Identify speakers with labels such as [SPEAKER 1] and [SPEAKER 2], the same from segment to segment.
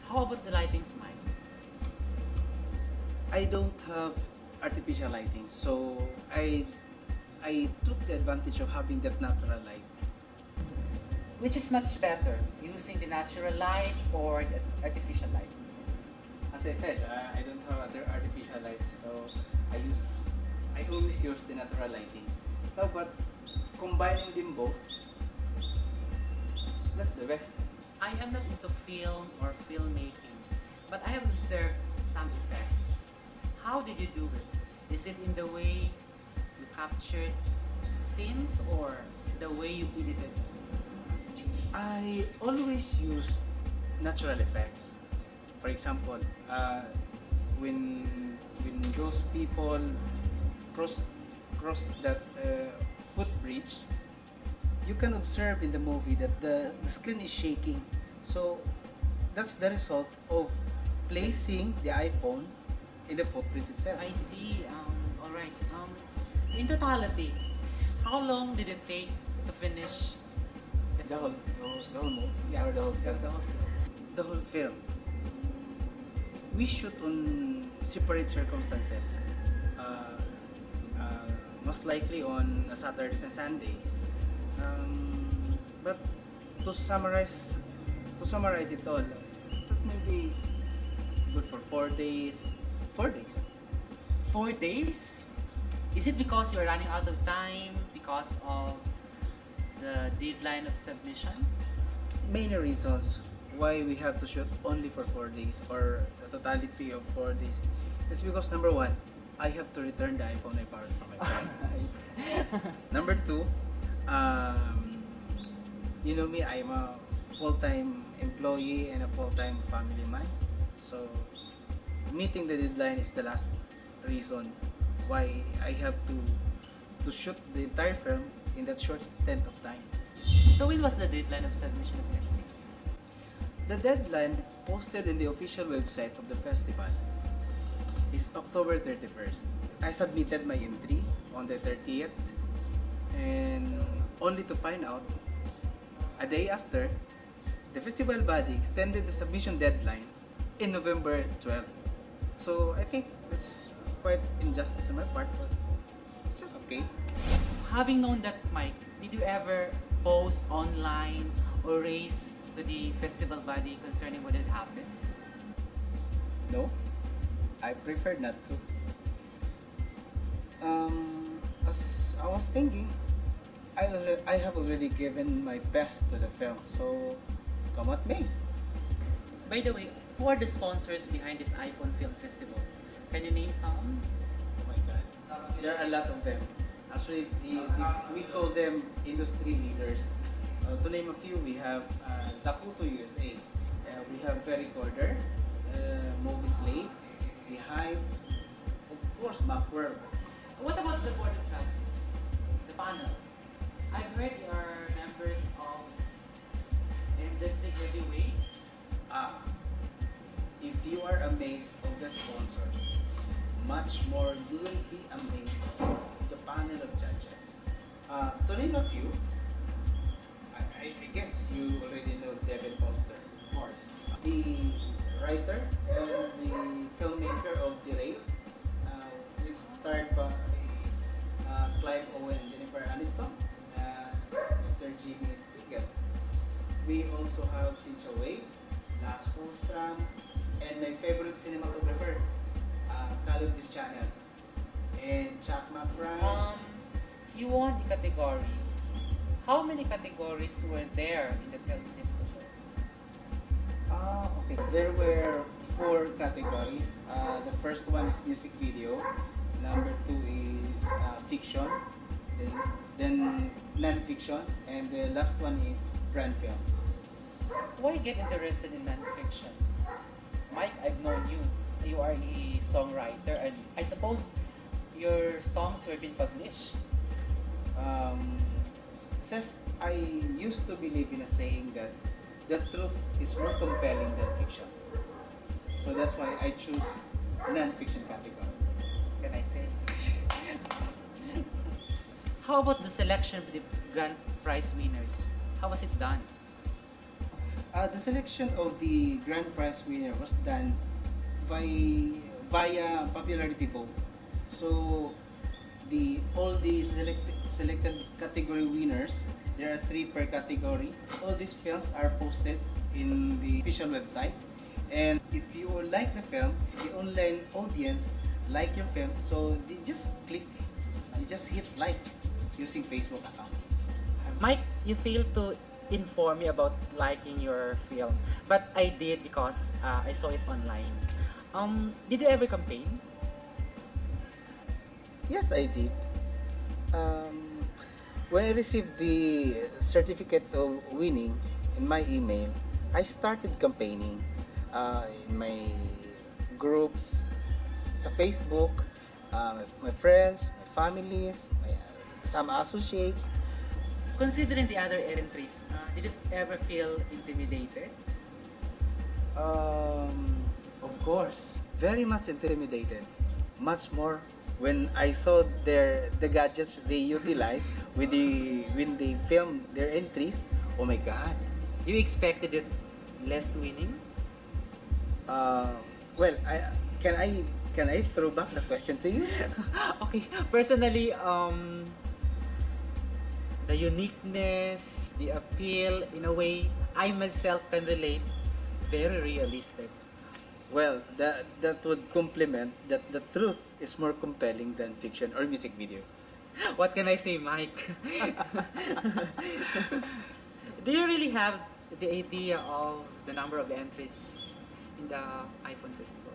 [SPEAKER 1] How about the lighting, Smile?
[SPEAKER 2] I don't have artificial lighting, so I took the advantage of having that natural light.
[SPEAKER 1] Which is much better, using the natural light or the artificial light?
[SPEAKER 2] As I said, I don't have other artificial lights, so I always use the natural lightings. Now, but combining them both, that's the best.
[SPEAKER 1] I am not into film or filmmaking, but I have observed some effects. How did you do it? Is it in the way you captured scenes or the way you edited?
[SPEAKER 2] I always use natural effects. For example, when those people cross that footbridge, you can observe in the movie that the screen is shaking. So that's the result of placing the iPhone in the footbridge itself.
[SPEAKER 1] I see. All right. In totality, how long did it take to finish
[SPEAKER 2] The whole movie,
[SPEAKER 1] Yeah,
[SPEAKER 2] or the whole film.
[SPEAKER 1] the whole film.
[SPEAKER 2] The whole film. We shoot on separate circumstances. Most likely on Saturdays and Sundays. But to summarize it all, that may be good for 4 days. 4 days.
[SPEAKER 1] 4 days? Is it because you're running out of time because of the deadline of submission?
[SPEAKER 2] Many reasons why we have to shoot only for 4 days or the totality of 4 days is because number one, I have to return the iPhone I borrowed from my friend. Number two, you know me, I'm a full-time employee and a full-time family man. So meeting the deadline is the last reason why I have to shoot the entire film in that short stint of time.
[SPEAKER 1] So when was the deadline of submission of Netflix?
[SPEAKER 2] The deadline posted in the official website of the festival is October 31st. I submitted my entry on the 30th and only to find out a day after, the festival body extended the submission deadline in November 12th. So I think it's quite injustice on my part, but it's just okay.
[SPEAKER 1] Having known that, Mike, did you ever post online or raise to the festival body concerning what had happened?
[SPEAKER 2] No, I prefer not to. As I was thinking, I have already given my best to the film, so come what may.
[SPEAKER 1] By the way, who are the sponsors behind this iPhone Film Festival? Can you name some?
[SPEAKER 2] Oh my god, there are a lot of them. Actually, we call them industry leaders. To name a few, we have Zakuto USA, we have Recorder, Movie Slate, The Hype, of course, Macworld.
[SPEAKER 1] What about the board of judges? The panel? I've heard you are members of industry heavyweights.
[SPEAKER 2] If you are amazed of the sponsors, much more you will be amazed of the panel of judges. To name a few, I guess you already know David Foster,
[SPEAKER 1] Of course.
[SPEAKER 2] the writer and the filmmaker of The Raid, which starred by Clive Owen and Jennifer Aniston, Mr. Jimmy Seagal. We also have Cynthia Wade, Lars Holstrom, and my favorite cinematographer, Kalud this channel, and Chuck McBride.
[SPEAKER 1] You won the category. How many categories were there in the film festival?
[SPEAKER 2] Okay. There were 4 categories. The first one is music video. Number 2 is fiction. Then non-fiction. And the last one is brand film.
[SPEAKER 1] Why get interested in non-fiction? Mike, I've known you. You are a songwriter, and I suppose your songs were being published.
[SPEAKER 2] Seth, I used to believe in a saying that the truth is more compelling than fiction. So that's why I choose non-fiction category.
[SPEAKER 1] Can I say? How about the selection of the grand prize winners? How was it done?
[SPEAKER 2] The selection of the grand prize winner was done via popularity vote. So all the selected category winners, there are 3 per category. All these films are posted in the official website. And if you like the film, the online audience like your film, so they just hit like using Facebook account.
[SPEAKER 1] Mike, you failed to inform me about liking your film, but I did because I saw it online. Did you ever campaign?
[SPEAKER 2] Yes, I did. When I received the certificate of winning in my email, I started campaigning in my groups sa Facebook, my friends, my families, some associates.
[SPEAKER 1] Considering the other entries, did you ever feel intimidated?
[SPEAKER 2] Of course, very much intimidated. Much more when I saw the gadgets they utilize when they film their entries. Oh my God!
[SPEAKER 1] You expected it less winning?
[SPEAKER 2] Well, can I throw back the question to you?
[SPEAKER 1] Okay, personally, the uniqueness, the appeal, in a way, I myself can relate, very realistic.
[SPEAKER 2] Well, that would complement that the truth is more compelling than fiction or music videos.
[SPEAKER 1] What can I say, Mike? Do you really have the idea of the number of entries in the iPhone Festival?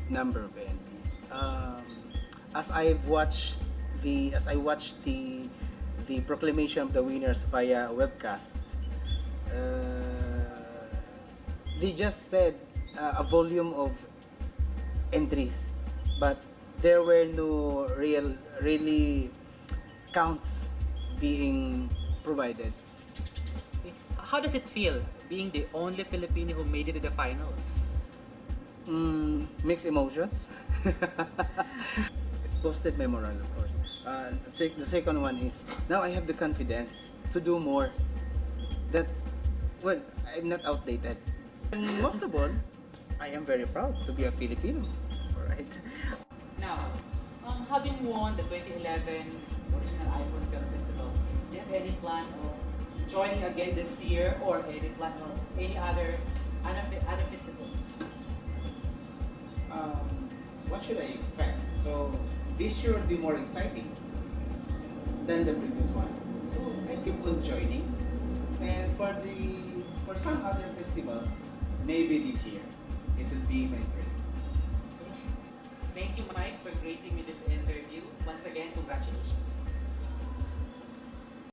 [SPEAKER 2] Number of entries. As I watched the proclamation of the winners via webcast, they just said a volume of entries, but there were no really counts being provided.
[SPEAKER 1] How does it feel being the only Filipino who made it to the finals?
[SPEAKER 2] Mixed emotions. It boosted my morale, of course. The second one is now I have the confidence to do more. That, well, I'm not outdated. And most of all, I am very proud to be a Filipino.
[SPEAKER 1] Alright. Now, having won the 2011 original iPhone Film Festival, do you have any plan of joining again this year, or any plan of any other festivals?
[SPEAKER 2] What should I expect? So this year will be more exciting than the previous one. So I keep on joining, and for some other festivals, maybe this year it will be my turn.
[SPEAKER 1] Thank you, Mike, for gracing me this interview. Once again,